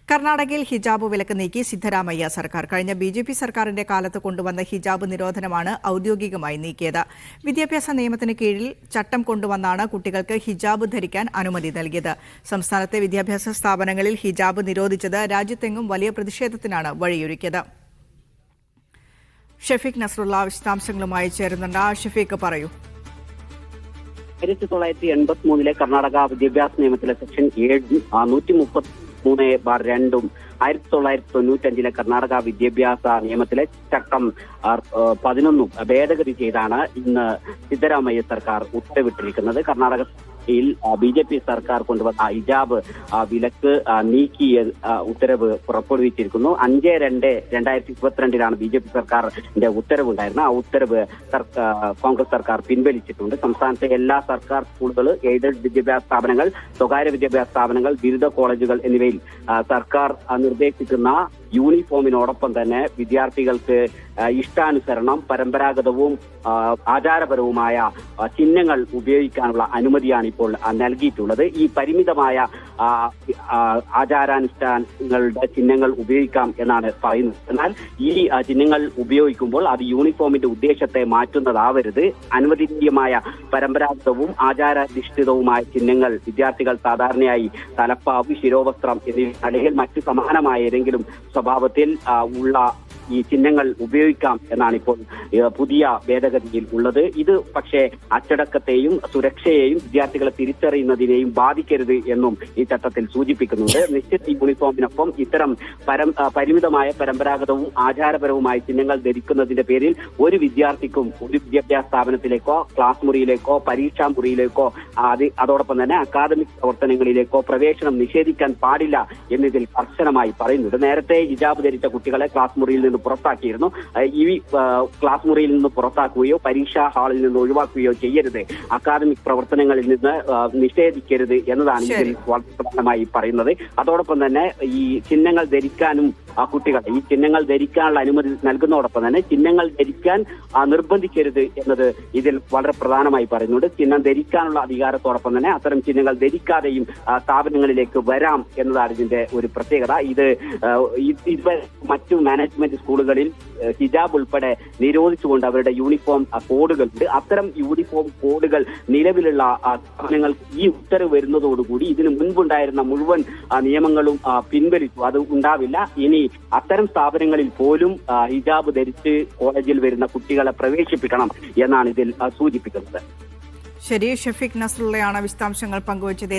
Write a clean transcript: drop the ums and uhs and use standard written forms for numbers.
കർണാടകയിൽ ഹിജാബ് വിലക്ക് നീക്കി സിദ്ധരാമയ്യ സർക്കാർ. കഴിഞ്ഞ ബിജെപി സർക്കാരിന്റെ കാലത്ത് കൊണ്ടുവന്ന ഹിജാബ് നിരോധനമാണ് ഔദ്യോഗികമായി നീക്കിയത്. വിദ്യാഭ്യാസ നിയമത്തിന് കീഴിൽ ചട്ടം കൊണ്ടുവന്നാണ് കുട്ടികൾക്ക് ഹിജാബ് ധരിക്കാൻ അനുമതി നൽകിയത്. സംസ്ഥാനത്തെ വിദ്യാഭ്യാസ സ്ഥാപനങ്ങളിൽ ഹിജാബ് നിരോധിച്ചത് രാജ്യത്തെങ്ങും വലിയ പ്രതിഷേധത്തിനാണ് വഴിയൊരുക്കിയത്. ഷഫീഖ് നസ്രുള്ള വിശദാംശങ്ങളുമായി ചേരുന്നുണ്ട്. ഷഫീഖ്, പറയൂ. 1983 കർണാടക വിദ്യാഭ്യാസ നിയമത്തിലെ സെക്ഷൻ 133/2 1995 കർണാടക വിദ്യാഭ്യാസ നിയമത്തിലെ ചട്ടം 11 ഭേദഗതി ചെയ്താണ് ഇന്ന് സിദ്ധരാമയ്യ സർക്കാർ ഉത്തരവിട്ടിരിക്കുന്നത്. കർണാടകയിൽ BJP സർക്കാർ കൊണ്ടുവന്ന ഹിജാബ് വിലക്ക് നീക്കിയ ഉത്തരവ് പുറപ്പെടുവിച്ചിരിക്കുന്നു. 5/2/2022 BJP സർക്കാരിന്റെ ഉത്തരവുണ്ടായിരുന്നു. ആ ഉത്തരവ് കോൺഗ്രസ് സർക്കാർ പിൻവലിച്ചിട്ടുണ്ട്. സംസ്ഥാനത്തെ എല്ലാ സർക്കാർ സ്കൂളുകൾ, എയ്ഡഡ് വിദ്യാഭ്യാസ സ്ഥാപനങ്ങൾ, സ്വകാര്യ വിദ്യാഭ്യാസ സ്ഥാപനങ്ങൾ, ബിരുദ കോളേജുകൾ എന്നിവയിൽ സർക്കാർ നിർദ്ദേശിക്കുന്ന യൂണിഫോമിനോടൊപ്പം തന്നെ വിദ്യാർത്ഥികൾക്ക് ഇഷ്ടാനുസരണം പരമ്പരാഗതവും ആചാരപരവുമായ ചിഹ്നങ്ങൾ ഉപയോഗിക്കാനുള്ള അനുമതിയാണ് ഇപ്പോൾ നൽകിയിട്ടുള്ളത്. ഈ പരിമിതമായ ആചാരാനുഷ്ഠാനങ്ങളുടെ ചിഹ്നങ്ങൾ ഉപയോഗിക്കാം എന്നാണ് പറയുന്നത്. എന്നാൽ ഈ ചിഹ്നങ്ങൾ ഉപയോഗിക്കുമ്പോൾ അത് യൂണിഫോമിന്റെ ഉദ്ദേശത്തെ മാറ്റുന്നതാവരുത്. അനുവദനീയമായ പരമ്പരാഗതവും ആചാരാധിഷ്ഠിതവുമായ ചിഹ്നങ്ങൾ വിദ്യാർത്ഥികൾ സാധാരണയായി തലപ്പാവ്, ശിരോവസ്ത്രം എന്നിവ അല്ലെങ്കിൽ മറ്റു സമാനമായ ഏതെങ്കിലും സ്വഭാവത്തിൽ ഉള്ള ഈ ചിഹ്നങ്ങൾ ഉപയോഗിക്കാം എന്നാണ് ഇപ്പോൾ പുതിയ ഭേദഗതിയിൽ ഉള്ളത്. ഇത് പക്ഷേ അച്ചടക്കത്തെയും സുരക്ഷയെയും വിദ്യാർത്ഥികളെ തിരിച്ചറിയുന്നതിനെയും ബാധിക്കരുത് എന്നും ഈ ചട്ടത്തിൽ സൂചിപ്പിക്കുന്നുണ്ട്. നിശ്ചിത യൂണിഫോമിനൊപ്പം ഇത്തരം പരിമിതമായ പരമ്പരാഗതവും ആചാരപരവുമായ ചിഹ്നങ്ങൾ ധരിക്കുന്നതിന്റെ പേരിൽ ഒരു വിദ്യാർത്ഥിക്കും ഒരു വിദ്യാഭ്യാസ സ്ഥാപനത്തിലേക്കോ ക്ലാസ് മുറിയിലേക്കോ പരീക്ഷാ മുറിയിലേക്കോ അതോടൊപ്പം തന്നെ അക്കാദമിക് പ്രവർത്തനങ്ങളിലേക്കോ പ്രവേശനം നിഷേധിക്കാൻ പാടില്ല എന്നതിൽ കർശനമായി പറയുന്നുണ്ട്. നേരത്തെ ഹിജാബ് ധരിച്ച കുട്ടികളെ ക്ലാസ് മുറിയിൽ നിന്ന് പുറത്താക്കിയിരുന്നു. ഈ ക്ലാസ് മുറിയിൽ നിന്ന് പുറത്താക്കുകയോ പരീക്ഷാ ഹാളിൽ നിന്ന് ഒഴിവാക്കുകയോ ചെയ്യരുത്, അക്കാദമിക് പ്രവർത്തനങ്ങളിൽ നിന്ന് നിഷേധിക്കരുത് എന്നതാണ് ഇതിൽ വളരെ പ്രധാനമായി പറയുന്നത്. അതോടൊപ്പം തന്നെ ഈ ചിഹ്നങ്ങൾ ധരിക്കാനും കുട്ടികൾ ഈ ചിഹ്നങ്ങൾ ധരിക്കാനുള്ള അനുമതി നൽകുന്നതോടൊപ്പം തന്നെ ചിഹ്നങ്ങൾ ധരിക്കാൻ നിർബന്ധിക്കരുത് എന്നത് ഇതിൽ വളരെ പ്രധാനമായി പറയുന്നുണ്ട്. ചിഹ്നം ധരിക്കാനുള്ള അധികാരത്തോടൊപ്പം തന്നെ അത്തരം ചിഹ്നങ്ങൾ ധരിക്കാതെയും സ്ഥാപനങ്ങളിലേക്ക് വരാം എന്നതാണ് ഇതിന്റെ ഒരു പ്രത്യേകത. ഇത് മറ്റു മാനേജ്മെന്റ് സ്കൂളുകളിൽ ഹിജാബ് ഉൾപ്പെടെ നിരോധിച്ചുകൊണ്ട് അവരുടെ യൂണിഫോം കോഡുകളുണ്ട്. അത്തരം യൂണിഫോം കോഡുകൾ നിലവിലുള്ള സ്ഥാപനങ്ങൾക്ക് ഈ ഉത്തരവ് വരുന്നതോടുകൂടി ഇതിനു മുൻപുണ്ടായിരുന്ന മുഴുവൻ നിയമങ്ങളും പിൻവലിച്ചു. അത് ഉണ്ടാവില്ല. ഇനി അത്തരം സ്ഥാപനങ്ങളിൽ പോലും ഹിജാബ് ധരിച്ച് കോളേജിൽ വരുന്ന കുട്ടികളെ പ്രവേശിപ്പിക്കണം എന്നാണ് ഇതിൽ സൂചിപ്പിക്കുന്നത്. ശരി, ഷഫീഖ് നസ്രുള്ളയാണ് വിശദാംശങ്ങൾ പങ്കുവച്ചത്.